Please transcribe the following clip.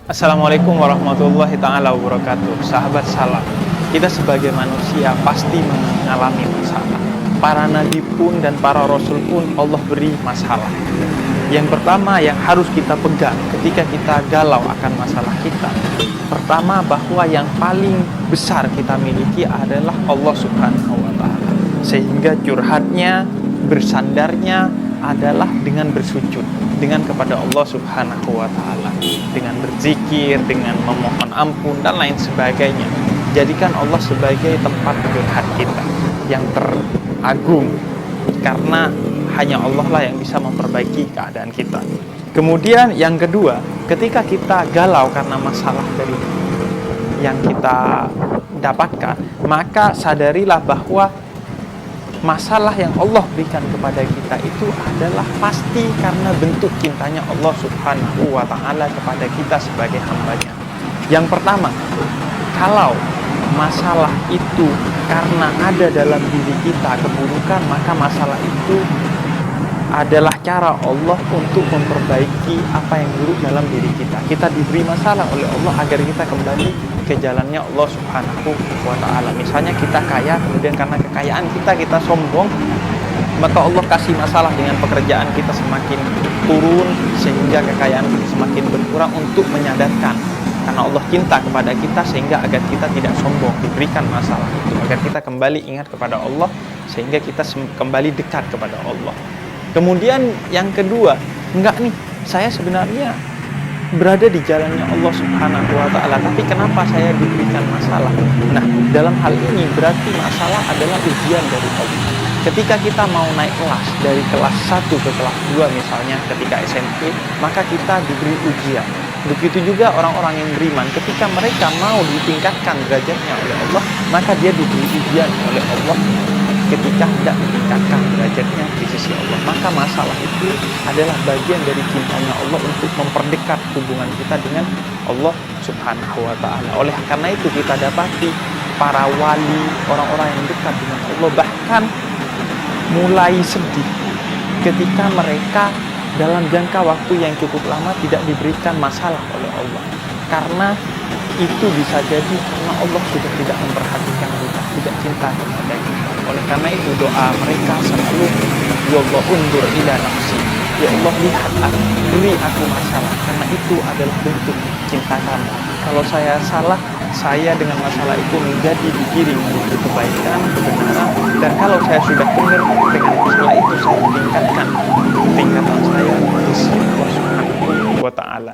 Assalamualaikum warahmatullahi ta'ala wabarakatuh. Sahabat salam, kita sebagai manusia pasti mengalami masalah. Para nabi pun dan para rasul pun Allah beri masalah. Yang pertama yang harus kita pegang ketika kita galau akan masalah kita, pertama bahwa yang paling besar kita miliki adalah Allah Subhanahu wa Ta'ala. Sehingga curhatnya, bersandarnya adalah dengan bersujud, dengan kepada Allah Subhanahu wa Ta'ala, dengan berzikir, dengan memohon ampun dan lain sebagainya. Jadikan Allah sebagai tempat curhat kita yang teragung, karena hanya Allah lah yang bisa memperbaiki keadaan kita. Kemudian yang kedua, ketika kita galau karena masalah dari yang kita dapatkan, maka sadarilah bahwa masalah yang Allah berikan kepada kita itu adalah pasti karena bentuk cintanya Allah Subhanahu wa Ta'ala kepada kita sebagai hambanya. Yang pertama, kalau masalah itu karena ada dalam diri kita keburukan, maka masalah itu adalah cara Allah untuk memperbaiki apa yang buruk dalam diri kita. Kita diberi masalah oleh Allah agar kita kembali ke jalannya Allah Subhanahu wa Ta'ala. Misalnya kita kaya, kemudian karena kekayaan kita sombong, maka Allah kasih masalah dengan pekerjaan kita semakin turun, sehingga kekayaan kita semakin berkurang, untuk menyadarkan karena Allah cinta kepada kita, sehingga agar kita tidak sombong, diberikan masalah itu agar kita kembali ingat kepada Allah, sehingga kita kembali dekat kepada Allah. Kemudian yang kedua, enggak nih, saya sebenarnya berada di jalannya Allah Subhanahu wa Ta'ala, tapi kenapa saya diberikan masalah? Nah, dalam hal ini berarti masalah adalah ujian dari Allah. Ketika kita mau naik kelas dari kelas 1 ke kelas 2 misalnya ketika SMP, maka kita diberi ujian. Begitu juga orang-orang yang beriman, ketika mereka mau ditingkatkan derajatnya oleh Allah, maka dia diberi ujian oleh Allah ketika hendak meningkatkan derajatnya di sisi Allah. Maka masalah itu adalah bagian dari cintanya Allah untuk memperdekat hubungan kita dengan Allah Subhanahu wa Ta'ala. Oleh karena itu kita dapati para wali, orang-orang yang dekat dengan Allah, bahkan mulai sedih ketika mereka dalam jangka waktu yang cukup lama tidak diberikan masalah oleh Allah. Karena itu bisa jadi karena Allah sudah tidak memperhatikan kita, tidak cinta kepada kita. Oleh karena itu doa mereka selalu, ya Allah undur ila nafsi, ya Allah lihat aku, beri aku masalah, karena itu adalah bentuk cinta kamu. Kalau saya salah, saya dengan masalah itu menjadi digiring menuju kebaikan, kebenaran, dan kalau saya sudah benar dengan masalah itu, saya tingkatkan tingkatan saya di sisi Allah Subhanahu wa Ta'ala.